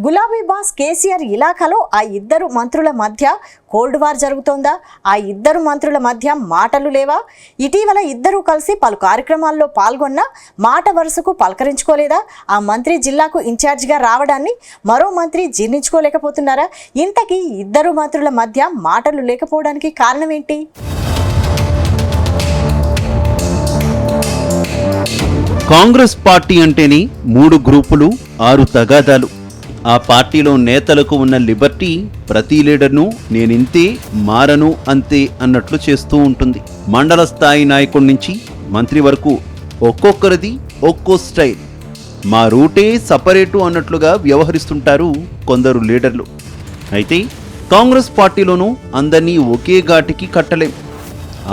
గులాబీ బాస్ కేసీఆర్ ఇలాకాలో ఆ ఇద్దరు మంత్రుల మధ్య కోల్డ్ వార్ జరుగుతోందా? ఆ ఇద్దరు మంత్రుల మధ్య మాటలు లేవా? ఇటీవల ఇద్దరూ కలిసి పలు కార్యక్రమాల్లో పాల్గొన్నా మాట వరుసకు పలకరించుకోలేదా? ఆ మంత్రి జిల్లాకు ఇన్ఛార్జిగా రావడాన్ని మరో మంత్రి జీర్ణించుకోలేకపోతున్నారా? ఇంతకీ ఇద్దరు మంత్రుల మధ్య మాటలు లేకపోవడానికి కారణం ఏంటి? కాంగ్రెస్ పార్టీ అంటేనే 3 గ్రూపులు 6 తగాదాలు. ఆ పార్టీలో నేతలకు ఉన్న లిబర్టీ ప్రతి లీడర్ను నేనింతే మారను అంతే అన్నట్లు చేస్తూ ఉంటుంది. మండల స్థాయి నాయకుడి నుంచి మంత్రి వరకు ఒక్కొక్కరిది ఒక్కో స్టైల్. మా రూటే సపరేటు అన్నట్లుగా వ్యవహరిస్తుంటారు కొందరు లీడర్లు. అయితే కాంగ్రెస్ పార్టీలోనూ అందరినీ ఒకే ఘాటికి కట్టలేం.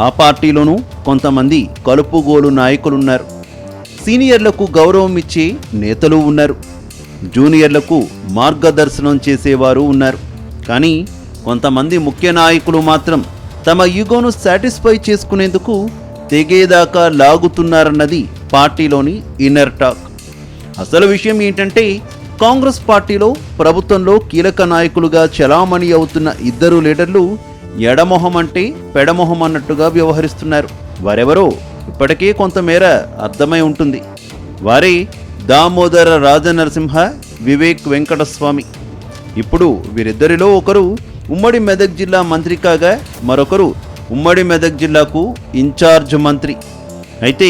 ఆ పార్టీలోనూ కొంతమంది కలుపుగోలు నాయకులున్నారు. సీనియర్లకు గౌరవం ఇచ్చే నేతలు ఉన్నారు. జూనియర్లకు మార్గదర్శనం చేసేవారు ఉన్నారు. కానీ కొంతమంది ముఖ్య నాయకులు మాత్రం తమ ఈగోను సాటిస్ఫై చేసుకునేందుకు తెగేదాకా లాగుతున్నారన్నది పార్టీలోని ఇన్నర్ టాక్. అసలు విషయం ఏంటంటే కాంగ్రెస్ పార్టీలో ప్రభుత్వంలో కీలక నాయకులుగా చలామణి అవుతున్న ఇద్దరు లీడర్లు ఎడమొహం అంటే పెడమొహం అన్నట్టుగా వ్యవహరిస్తున్నారు. వారెవరో ఇప్పటికే కొంతమేర అర్థమై ఉంటుంది. వారే దామోదర రాజనరసింహ, వివేక్ వెంకటస్వామి. ఇప్పుడు వీరిద్దరిలో ఒకరు ఉమ్మడి మెదక్ జిల్లా మంత్రి కాగా మరొకరు ఉమ్మడి మెదక్ జిల్లాకు ఇన్ఛార్జ్ మంత్రి. అయితే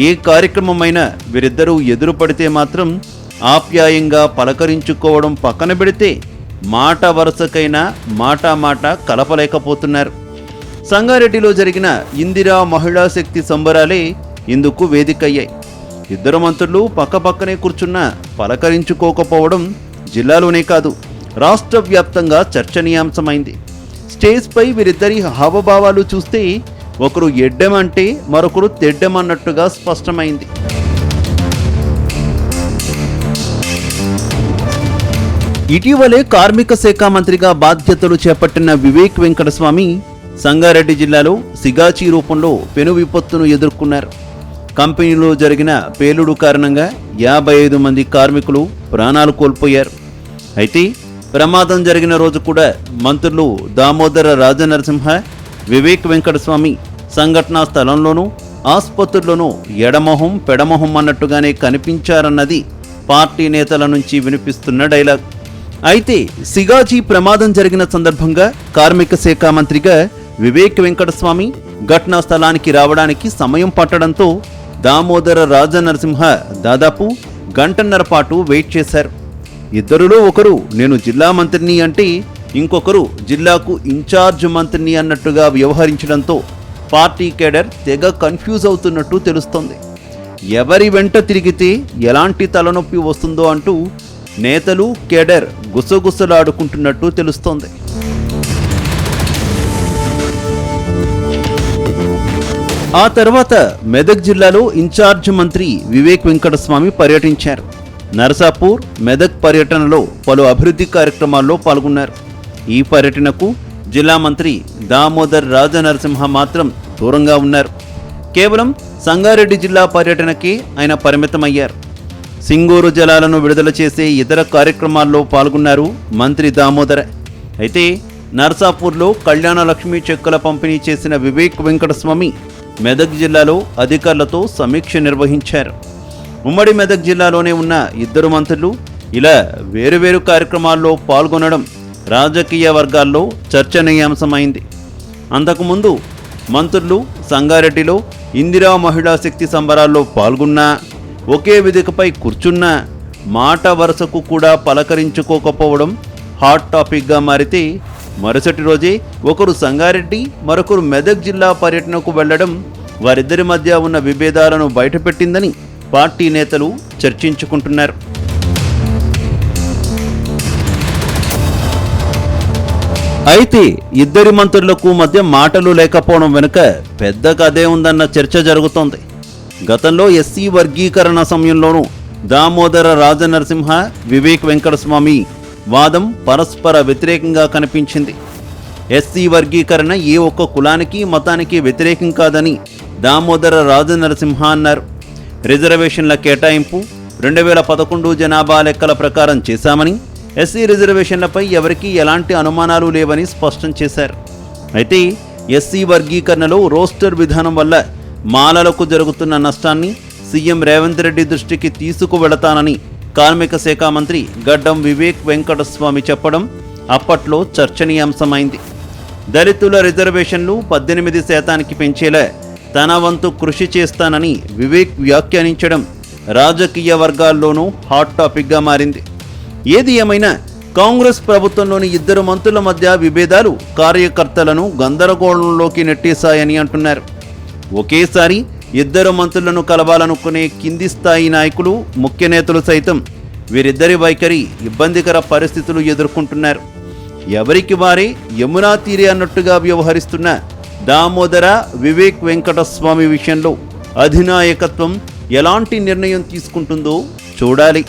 ఏ కార్యక్రమమైనా వీరిద్దరూ ఎదురు పడితే మాత్రం ఆప్యాయంగా పలకరించుకోవడం పక్కన పెడితే మాట వరుసకైనా మాట కలపలేకపోతున్నారు. సంగారెడ్డిలో జరిగిన ఇందిరా మహిళా శక్తి సంబరాలే ఇందుకు వేదికయ్యాయి. ఇద్దరు మంత్రులు పక్కపక్కనే కూర్చున్నా పలకరించుకోకపోవడం జిల్లాలోనే కాదు రాష్ట్ర వ్యాప్తంగా చర్చనీయాంశమైంది. స్టేజ్పై వీరిద్దరి హావభావాలు చూస్తే ఒకరు ఎడ్డెమంటే మరొకరు తెడ్డెమన్నట్టుగా స్పష్టమైంది. ఇటీవలే కార్మిక శాఖ మంత్రిగా బాధ్యతలు చేపట్టిన వివేక్ వెంకటస్వామి సంగారెడ్డి జిల్లాలో సిగాచి రూపంలో పెను విపత్తును ఎదుర్కొన్నారు. కంపెనీలో జరిగిన పేలుడు కారణంగా 55 మంది కార్మికులు ప్రాణాలు కోల్పోయారు. అయితే ప్రమాదం జరిగిన రోజు కూడా మంత్రులు దామోదర రాజనరసింహ, వివేక్ వెంకటస్వామి సంఘటనా స్థలంలోనూ ఆసుపత్రుల్లోనూ ఎడమొహం పెడమొహం అన్నట్టుగానే కనిపించారన్నది పార్టీ నేతల నుంచి వినిపిస్తున్న డైలాగ్. అయితే సిగాజీ ప్రమాదం జరిగిన సందర్భంగా కార్మిక శాఖ మంత్రిగా వివేక్ వెంకటస్వామి ఘటనా స్థలానికి రావడానికి సమయం పట్టడంతో దామోదర రాజనరసింహ దాదాపు గంటన్నర పాటు వెయిట్ చేశారు. ఇద్దరిలో ఒకరు నేను జిల్లా మంత్రిని అంటే ఇంకొకరు జిల్లాకు ఇన్ఛార్జ్ మంత్రిని అన్నట్టుగా వ్యవహరించడంతో పార్టీ కేడర్ తెగ కన్ఫ్యూజ్ అవుతున్నట్టు తెలుస్తోంది. ఎవరి వెంట తిరిగితే ఎలాంటి తలనొప్పి వస్తుందో అంటూ నేతలు కేడర్ గుసగుసలాడుకుంటున్నట్టు తెలుస్తోంది. ఆ తర్వాత మెదక్ జిల్లాలో ఇన్ఛార్జ్ మంత్రి వివేక్ వెంకటస్వామి పర్యటించారు. నరసాపూర్, మెదక్ పర్యటనలో పలు అభివృద్ధి కార్యక్రమాల్లో పాల్గొన్నారు. ఈ పర్యటనకు జిల్లా మంత్రి దామోదర్ రాజనరసింహ మాత్రం దూరంగా ఉన్నారు. కేవలం సంగారెడ్డి జిల్లా పర్యటనకే ఆయన పరిమితమయ్యారు. సింగూరు జలాలను విడుదల చేసే ఇతర కార్యక్రమాల్లో పాల్గొన్నారు మంత్రి దామోదర. అయితే నర్సాపూర్లో కళ్యాణ లక్ష్మి చెక్కుల పంపిణీ చేసిన వివేక్ వెంకటస్వామి మెదక్ జిల్లాలో అధికారులతో సమీక్ష నిర్వహించారు. ఉమ్మడి మెదక్ జిల్లాలోనే ఉన్న ఇద్దరు మంత్రులు ఇలా వేరువేరు కార్యక్రమాల్లో పాల్గొనడం రాజకీయ వర్గాల్లో చర్చనీయాంశమైంది. అంతకుముందు మంత్రులు సంగారెడ్డిలో ఇందిరా మహిళా శక్తి సంబరాల్లో పాల్గొన్నా, ఒకే వేదికపై కూర్చున్నా మాట వరుసకు కూడా పలకరించుకోకపోవడం హాట్ టాపిక్గా మారితే మరుసటి రోజే ఒకరు సంగారెడ్డి మరొకరు మెదక్ జిల్లా పర్యటనకు వెళ్లడం వారిద్దరి మధ్య ఉన్న విభేదాలను బయటపెట్టిందని పార్టీ నేతలు చర్చించుకుంటున్నారు. అయితే ఇద్దరి మంత్రులకు మధ్య మాటలు లేకపోవడం వెనుక పెద్ద కథే ఉందన్న చర్చ జరుగుతోంది. గతంలో ఎస్సీ వర్గీకరణ సమయంలోనూ దామోదర రాజనరసింహ, వివేక్ వెంకటస్వామి వాదం పరస్పర వ్యతిరేకంగా కనిపించింది. ఎస్సీ వర్గీకరణ ఏ ఒక్క కులానికి మతానికి వ్యతిరేకం కాదని దామోదర రాజనరసింహ అన్నారు. రిజర్వేషన్ల కేటాయింపు 2011 జనాభా లెక్కల ప్రకారం చేశామని, ఎస్సీ రిజర్వేషన్లపై ఎవరికీ ఎలాంటి అనుమానాలు లేవని స్పష్టం చేశారు. అయితే ఎస్సీ వర్గీకరణలో రోస్టర్ విధానం వల్ల మాలలకు జరుగుతున్న నష్టాన్ని సీఎం రేవంత్ రెడ్డి దృష్టికి తీసుకువెళతానని కార్మిక శాఖ మంత్రి గడ్డం వివేక్ వెంకటస్వామి చెప్పడం అప్పట్లో చర్చనీయాంశమైంది. దళితుల రిజర్వేషన్లు 18% పెంచేలా తన వంతు కృషి చేస్తానని వివేక్ వ్యాఖ్యానించడం రాజకీయ వర్గాల్లోనూ హాట్ టాపిక్గా మారింది. ఏది ఏమైనా కాంగ్రెస్ ప్రభుత్వంలోని ఇద్దరు మంత్రుల మధ్య విభేదాలు కార్యకర్తలను గందరగోళంలోకి నెట్టేశాయని అంటున్నారు. ఒకేసారి ఇద్దరు మంత్రులను కలవాలనుకునే కింది స్థాయి నాయకులు, ముఖ్య నేతలు సైతం వీరిద్దరి వైఖరి ఇబ్బందికర పరిస్థితులు ఎదుర్కొంటున్నారు. ఎవరికి వారే యమునా తీరే అన్నట్టుగా వ్యవహరిస్తున్న దామోదర వివేక్ వెంకటస్వామి విషయంలో అధినాయకత్వం ఎలాంటి నిర్ణయం తీసుకుంటుందో చూడాలి.